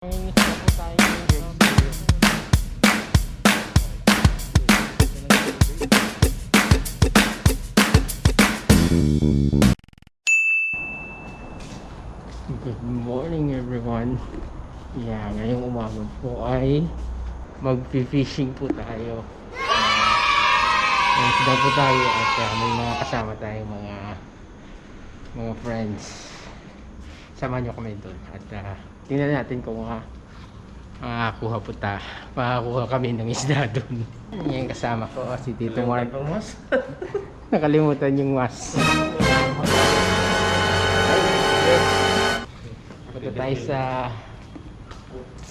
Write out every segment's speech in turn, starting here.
Good morning everyone. Ngayong umaga po ay mag-fishing po tayo. Isda po tayo at may mga kasama tayo mga friends. Samahan nyo kami doon at tingnan natin kung makakuha kami ng isda doon. Yung kasama ko si Tito Mark. Nakalimutan yung mas. Punta tayo sa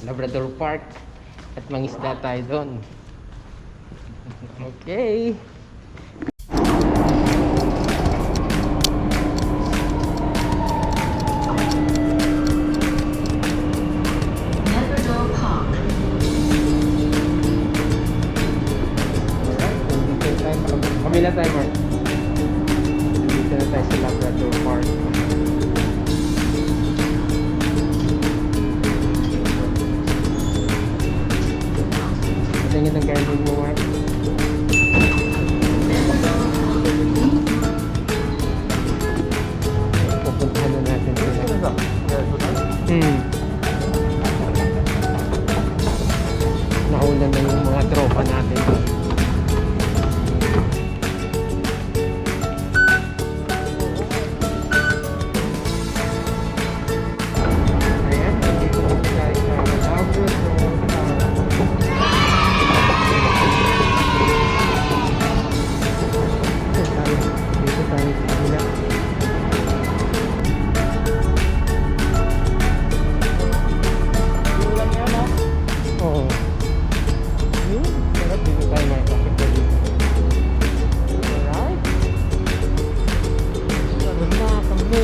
Labrador Park at mangisda tayo doon. Okay. Labrador Park. Kabila tayo, Mark. Dito na tayo sa Labrador Park. Tingin ng garden mo, Mark. Pupuntahan na natin sila. Nauna na yung mga tropa natin. Ayan, nandito na tayo sa Labrador. Dito tayo sa kabila. Oo. Sarap dito tayo makakakit na dito. Alright. Sarap na kami.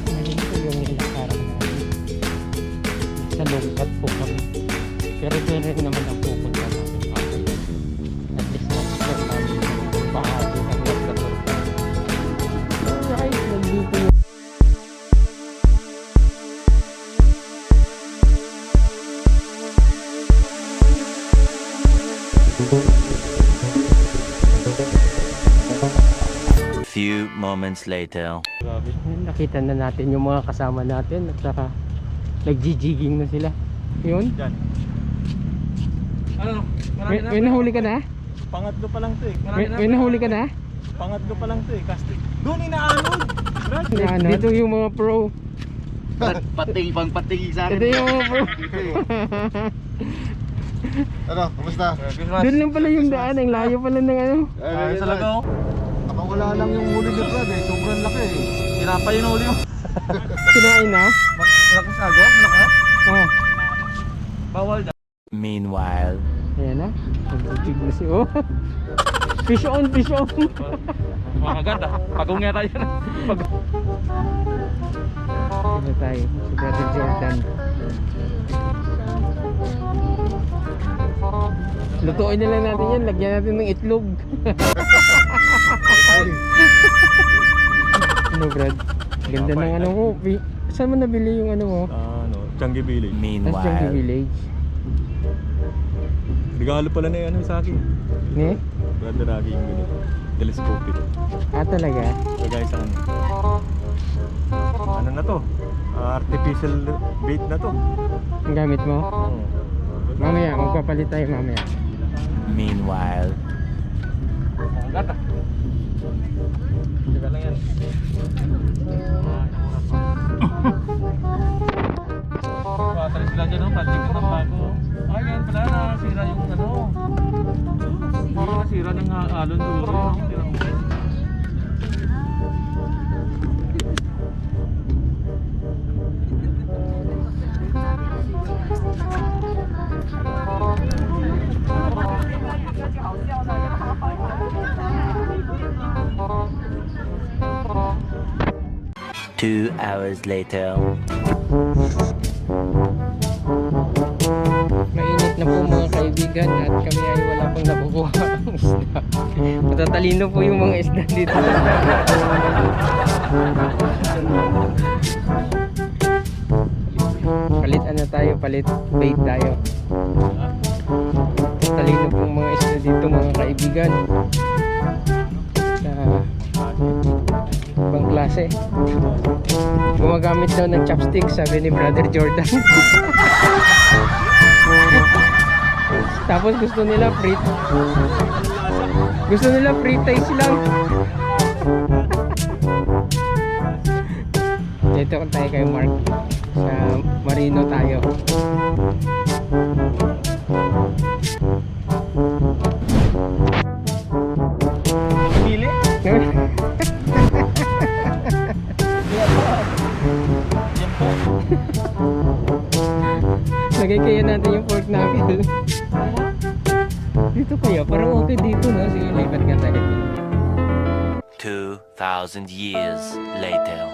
Ganito yung nilakaran namin. Sa lungkat po kami. Pero doon rin naman ang pupunta namin. At least na-explore namin yung bahagi ng Labrador. Alright, nandito yung Few moments later. grabe. Nakita na natin yung mga kasama natin at saka nag-jigging na sila. Yun. Yan. Ano? May nahuli ka na? Pangatlo pa lang to eh. May nahuli ka na? Pangatlo pa lang to eh. Casting. Doon inaanod. Dito yung mga pro. Pating pang pating sa Ito yung mga pro. Ano, kumusta? Doon lang pala yung daan. Ang layo pala ng ano. Ay, sa lagaw. Nakawala lang yung huli ni Brad eh. Sobrang laki eh. Tinapa yung uli mo. Kinain na? Malakas aga? Malakas? Oo. Bawal daw. Meanwhile. Ayan na. Nag-jig na si oh. Fish on, fish on. Makaganda. Pagong nga tayo na. Dito tayo. Si Brother Jordan. Lutuin na lang natin yan. Lagyan natin ng itlog. Ano, Brad? Ganda ng ano mo. Saan mo nabili yung ano mo? Changi Village. Sa Jungle Meanwhile. Village. Regalo pala na yung ano sa akin. Ne? Brother lagi yung ganito. Telescopic. Ah, talaga? Lagay sa ano. Ano na to? Artificial bait na to. Ang gamit mo? Oo. Mamaya, magpapalit tayo mamaya. Meanwhile. Gata. Teka lang yan. Patay sila dyan, no? Pating ka ng bago. Ay, yan pala, nasira yung ano. Nasira ng alon dulo. Two hours later. Mainit na po mga kaibigan at kami ay wala pang nakukuha ng isda. Matatalino po yung mga isda dito. Palitan na tayo, palit bait tayo. Talino pong mga isda dito mga kaibigan. Sa ibang klase. Gumagamit daw ng chopsticks, sabi ni Brother Jordan. Tapos gusto nila free. Gusto nila free taste lang. Dito kung tayo kay Mark. Sa Marino tayo. Pili? Lagay kaya natin yung pork knuckle. Dito kaya, parang okay dito no? Sige, lipat nga tayo. 2,000 years later.